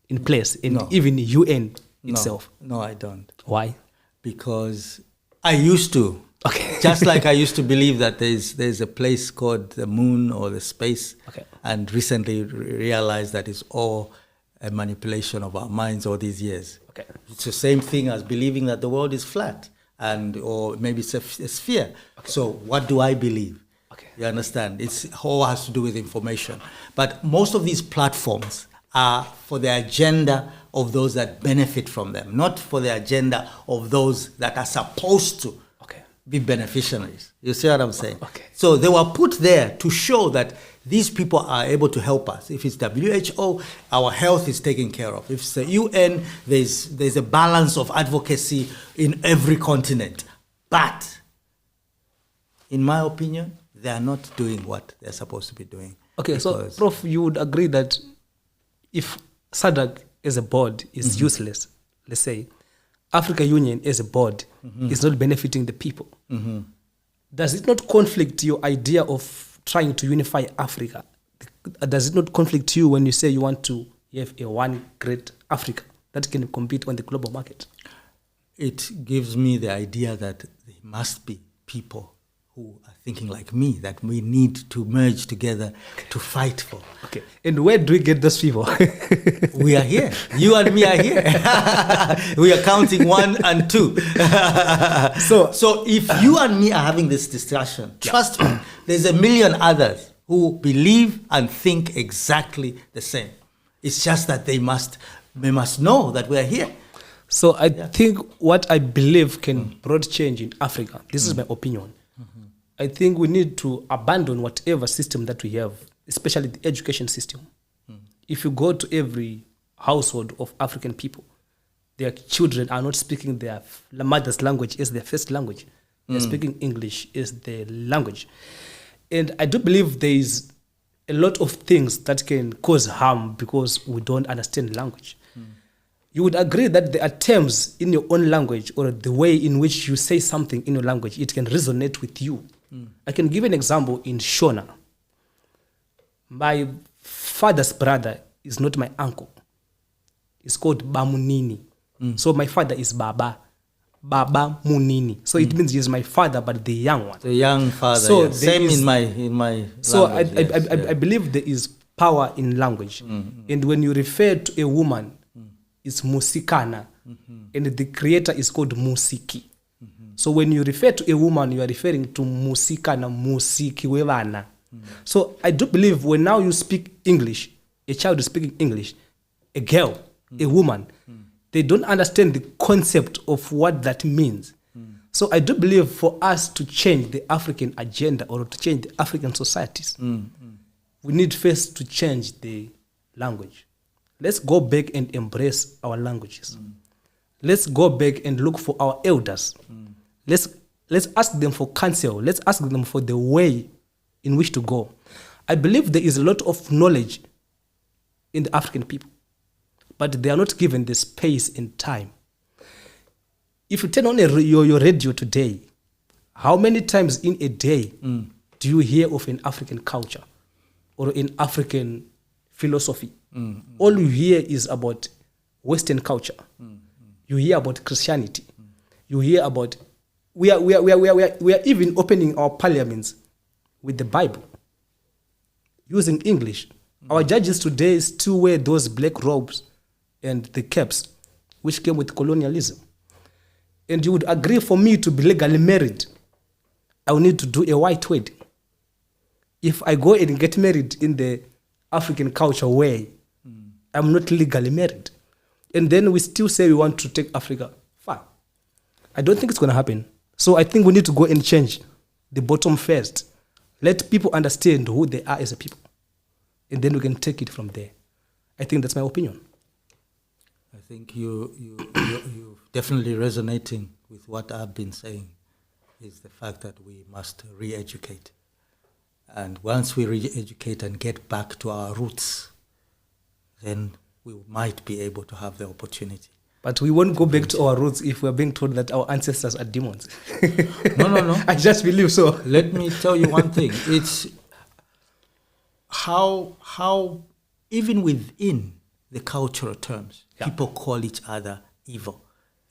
in place, even UN itself? No, I don't. Why? Because I used to. Okay. Just like I used to believe that there's a place called the moon or the space. Okay. And recently realized that it's all a manipulation of our minds all these years. Okay. It's the same thing as believing that the world is flat or maybe it's a sphere. Okay. So what do I believe? Okay. You understand? It's all has to do with information. But most of these platforms are for the agenda of those that benefit from them, not for the agenda of those that are supposed to be beneficiaries. You see what I'm saying? Okay. So they were put there to show that these people are able to help us. If it's WHO, our health is taken care of. If it's the UN, there's a balance of advocacy in every continent. But in my opinion, they are not doing what they're supposed to be doing. Okay, so Prof, you would agree that if SADC as a board is useless, let's say, Africa Union as a board is not benefiting the people, does it not conflict your idea of trying to unify Africa? Does it not conflict you when you say you want to have a one great Africa that can compete on the global market? It gives me the idea that there must be people who are thinking like me, that we need to merge together to fight for. Okay. And where do we get those people? We are here. You and me are here. We are counting 1 and 2. So if you and me are having this discussion, trust me, there's a million others who believe and think exactly the same. It's just that they must know that we are here. So I think what I believe can bring change in Africa, this is my opinion. I think we need to abandon whatever system that we have, especially the education system. If you go to every household of African people, their children are not speaking their mother's language as their first language. They're speaking English as their language. And I do believe there is a lot of things that can cause harm because we don't understand language. You would agree that there are terms in your own language or the way in which you say something in your language, it can resonate with you. I can give an example in Shona. My father's brother is not my uncle. It's called Bamunini. So my father is Baba. Baba Munini. So it means he's my father, but the young one. The young father. So yeah. Same in my So language, I believe there is power in language. And when you refer to a woman, it's Musikana. And the creator is called Musiki. So when you refer to a woman, you are referring to Musikana, Musiki Wevana. So I do believe when now you speak English, a child is speaking English, a girl, a woman, they don't understand the concept of what that means. So I do believe for us to change the African agenda or to change the African societies, we need first to change the language. Let's go back and embrace our languages. Let's go back and look for our elders. Let's ask them for counsel. Let's ask them for the way in which to go. I believe there is a lot of knowledge in the African people, but they are not given the space and time. If you turn on your radio today, how many times in a day do you hear of an African culture or an African philosophy? All you hear is about Western culture. You hear about Christianity. You hear about we are even opening our parliaments with the Bible using English. Our judges today still wear those black robes and the caps which came with colonialism. And you would agree for me to be legally married, I will need to do a white wedding. If I go and get married in the African culture way, I'm not legally married. And then we still say we want to take Africa far. I don't think it's going to happen. So I think we need to go and change the bottom first. Let people understand who they are as a people. And then we can take it from there. I think that's my opinion. I think you're definitely resonating with what I've been saying, is the fact that we must re-educate. And once we re-educate and get back to our roots, then we might be able to have the opportunity. But we won't go back to our roots if we're being told that our ancestors are demons. No. I just believe so. Let me tell you one thing. It's how even within the cultural terms, people call each other evil.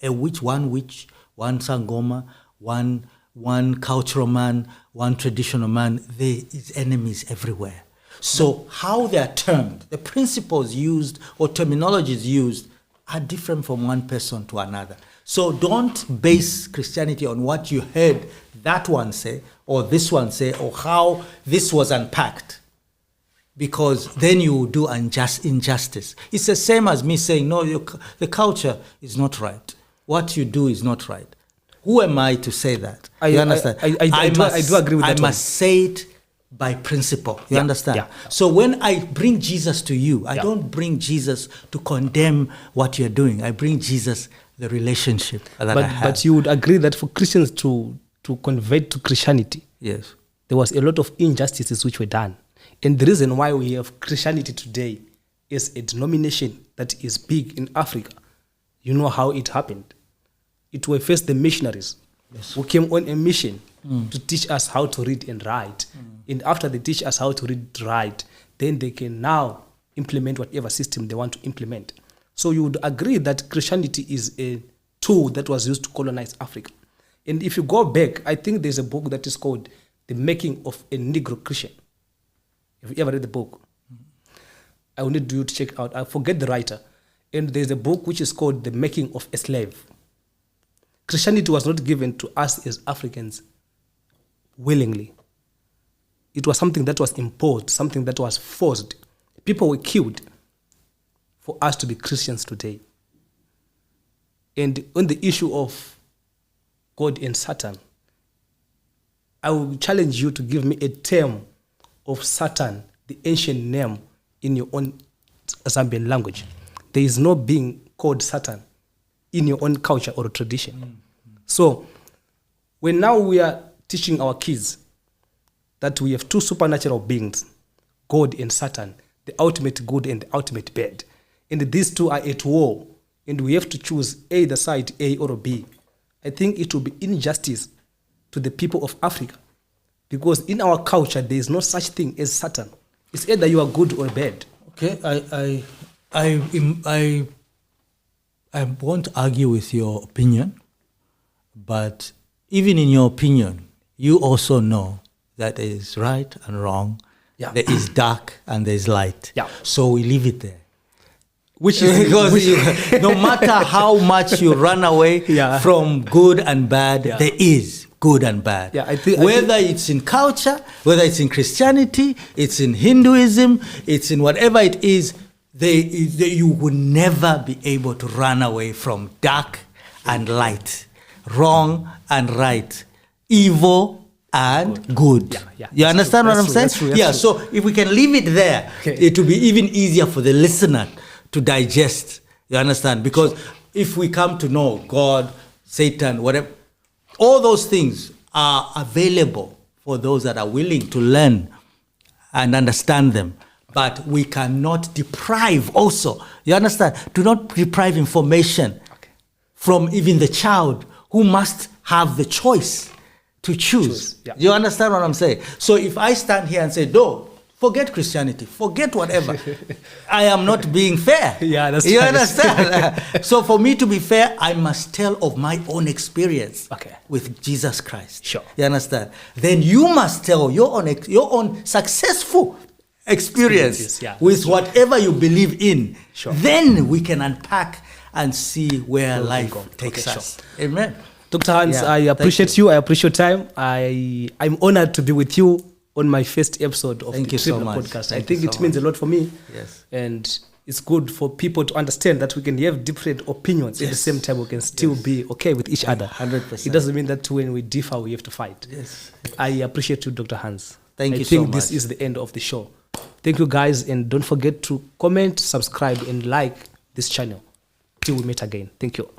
One witch, one sangoma, one cultural man, one traditional man, there is enemies everywhere. So how they are termed, the principles used or terminologies used are different from one person to another. So don't base Christianity on what you heard that one say or this one say or how this was unpacked, because then you do injustice. It's the same as me saying, no, the culture is not right. What you do is not right. Who am I to say that? You understand? I do agree with that. I must say it by principle. You understand? Yeah. So when I bring Jesus to you, I don't bring Jesus to condemn what you're doing. I bring Jesus the relationship that I have. But you would agree that for Christians to convert to Christianity, yes, there was a lot of injustices which were done. And the reason why we have Christianity today is a denomination that is big in Africa. You know how it happened. It were first the missionaries who came on a mission to teach us how to read and write. And after they teach us how to read and write, then they can now implement whatever system they want to implement. So you would agree that Christianity is a tool that was used to colonize Africa. And if you go back, I think there's a book that is called The Making of a Negro Christian. Have you ever read the book? I will need you to check it out. I forget the writer. And there's a book which is called The Making of a Slave. Christianity was not given to us as Africans willingly. It was something that was imposed, something that was forced. People were killed for us to be Christians today. And on the issue of God and Satan, I will challenge you to give me a term of Satan, the ancient name, in your own Zambian language. There is no being called Satan in your own culture or tradition. So when now we are teaching our kids that we have two supernatural beings, God and Satan, the ultimate good and the ultimate bad, and these two are at war, and we have to choose either side, A or B, I think it will be injustice to the people of Africa, because in our culture there is no such thing as Satan. It's either you are good or bad. Okay, I won't argue with your opinion, but even in your opinion, you also know that there is right and wrong, there is dark and there is light. Yeah. So we leave it there. Which is because no matter how much you run away from good and bad, there is. good and bad. Yeah, I think whether it's in culture, whether it's in Christianity, it's in Hinduism, it's in whatever it is, you will never be able to run away from dark and light, wrong and right, evil and good. Yeah. You understand what I'm saying? That's true. So if we can leave it there, it will be even easier for the listener to digest. You understand? Because if we come to know God, Satan, whatever, all those things are available for those that are willing to learn and understand them. But we cannot deprive also. You understand? Do not deprive information from even the child who must have the choice to choose. Yeah. You understand what I'm saying? So if I stand here and say, no, forget Christianity, forget whatever, I am not being fair. Yeah, that's You right. understand? So for me to be fair, I must tell of my own experience with Jesus Christ. Sure. You understand? Then you must tell your own successful experience with whatever you believe in. Sure. Then we can unpack and see where life takes us. Sure. Amen. Dr. Hans, I appreciate you. I appreciate your time. I'm honored to be with you on my first episode of the Tribbler podcast. I think it means a lot for me. Yes. And it's good for people to understand that we can have different opinions. At the same time, we can still be okay with each other. 100%. It doesn't mean that when we differ, we have to fight. Yes. I appreciate you, Dr. Hans. Thank you so much. I think this is the end of the show. Thank you, guys. And don't forget to comment, subscribe, and like this channel. Till we meet again. Thank you.